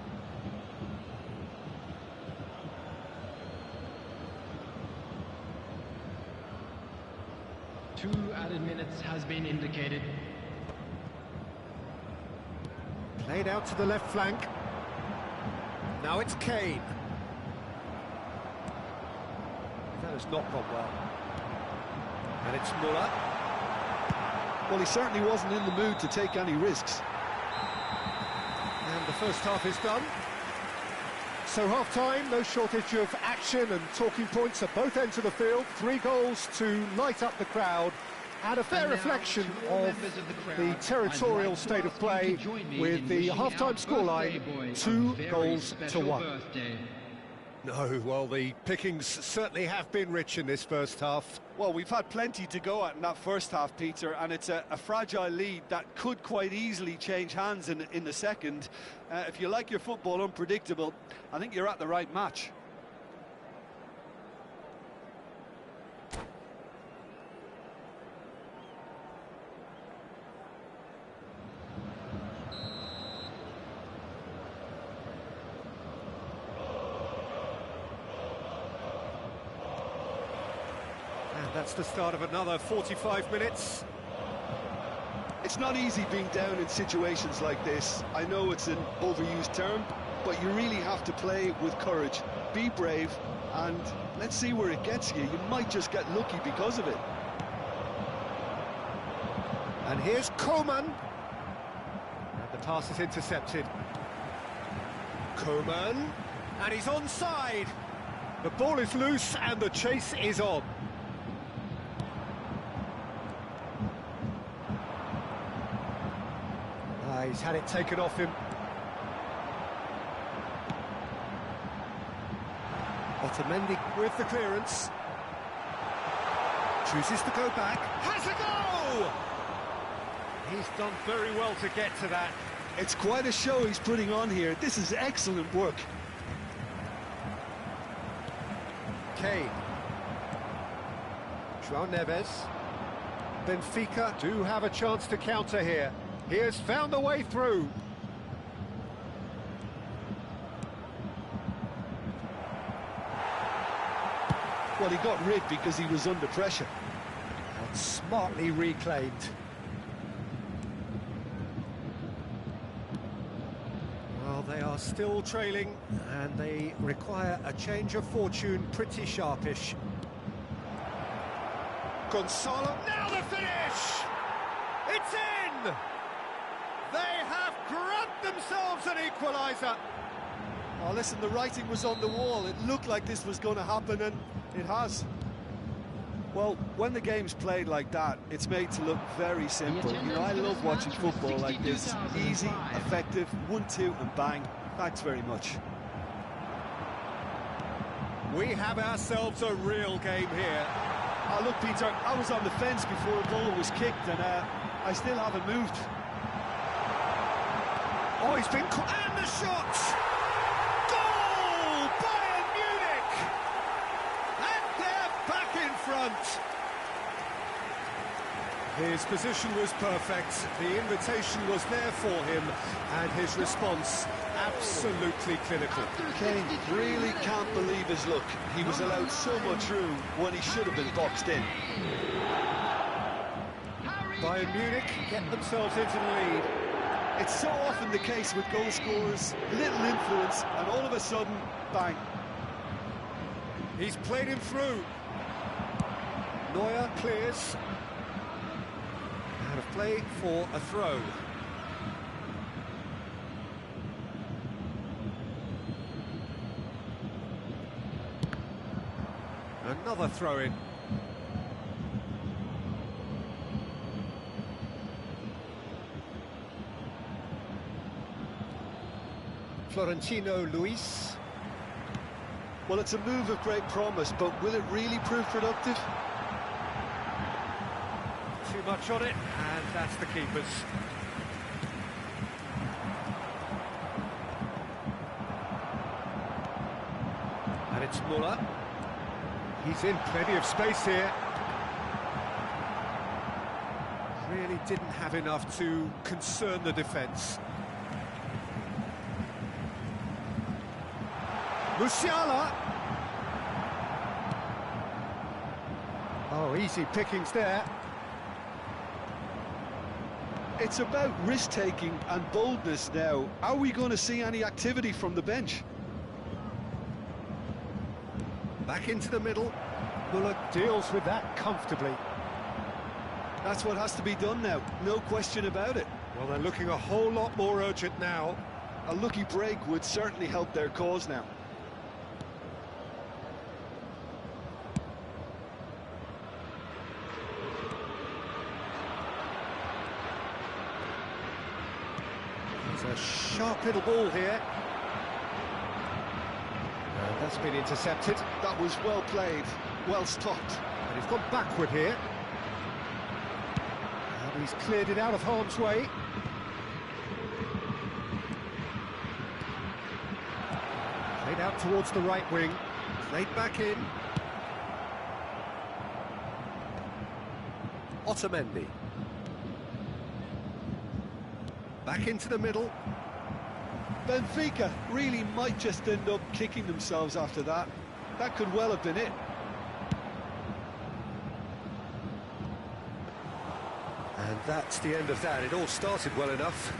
Two added minutes has been indicated. Played out to the left flank. Now it's Kane. That has not gone well. And it's Muller. Well, he certainly wasn't in the mood to take any risks. And the first half is done. So half-time, no shortage of action and talking points at both ends of the field. 3 goals to light up the crowd. And a fair reflection of the territorial state of play with the half-time scoreline, 2 goals to 1. No, well, the pickings certainly have been rich in this first half. Well, we've had plenty to go at in that first half, Peter, and it's a fragile lead that could quite easily change hands in the second. If you like your football unpredictable, I think you're at the right match. That's the start of another 45 minutes. It's not easy being down in situations like this. I know it's an overused term, but you really have to play with courage. Be brave, and let's see where it gets you. You might just get lucky because of it. And here's Coman. And the pass is intercepted. Coman. And he's onside. The ball is loose and the chase is on. He's had it taken off him. Otamendi with the clearance. Chooses to go back. Has a go! He's done very well to get to that. It's quite a show he's putting on here. This is excellent work. Kane. João Neves. Benfica do have a chance to counter here. He has found a way through. Well, he got rid because he was under pressure. And smartly reclaimed. Well, Well, they are still trailing, and they require a change of fortune pretty sharpish. Gonzalo, now the finish! It's in! They have grabbed themselves an equaliser. Oh, listen, the writing was on the wall. It looked like this was going to happen, and it has. Well, when the game's played like that, it's made to look very simple. You know, I love watching football like this. Easy, effective, 1-2 and bang. Thanks very much. We have ourselves a real game here. Oh, look, Peter, I was on the fence before the ball was kicked, and I still haven't moved. Oh, he's been... And the shot! Goal! Bayern Munich! And they're back in front. His position was perfect, the invitation was there for him, and his response absolutely clinical. Kane really can't believe his luck. He was allowed so much room when he should have been boxed in. Bayern Munich get themselves into the lead. It's so often the case with goal scorers, little influence, and all of a sudden, bang. He's played him through. Neuer clears. Out of play for a throw. Another throw-in. Florentino Luis. Well, it's a move of great promise, but will it really prove productive? Too much on it, and that's the keeper's. And it's Muller. He's in plenty of space here. Really didn't have enough to concern the defence. Musiala. Oh, easy pickings there. It's about risk-taking and boldness now. Are we going to see any activity from the bench? Back into the middle. Muller deals with that comfortably. That's what has to be done now, no question about it. Well, they're looking a whole lot more urgent now. A lucky break would certainly help their cause now. There's a sharp little ball here. And that's been intercepted. That was well played, well stopped. And he's gone backward here. And he's cleared it out of harm's way. Played out towards the right wing. Played back in. Otamendi. Back into the middle. Benfica really might just end up kicking themselves after that. That could well have been it. And that's the end of that. It all started well enough.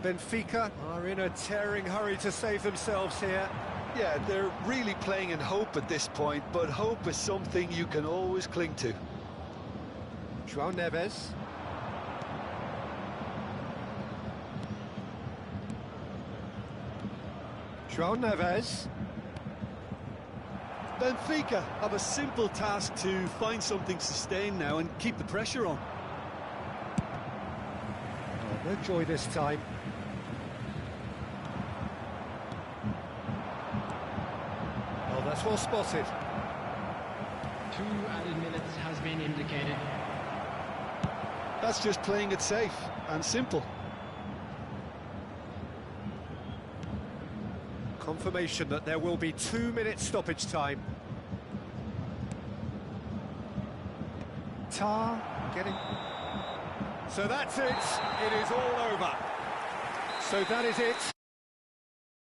Benfica are in a tearing hurry to save themselves here. Yeah, they're really playing in hope at this point, but hope is something you can always cling to. João Neves. João Neves. Benfica have a simple task to find something sustained now and keep the pressure on. Oh, no joy this time. Oh, that's well spotted. 2 added minutes has been indicated. That's just playing it safe and simple. Confirmation that there will be 2 minutes stoppage time. Tar getting... So that's it. It is all over. So that is it.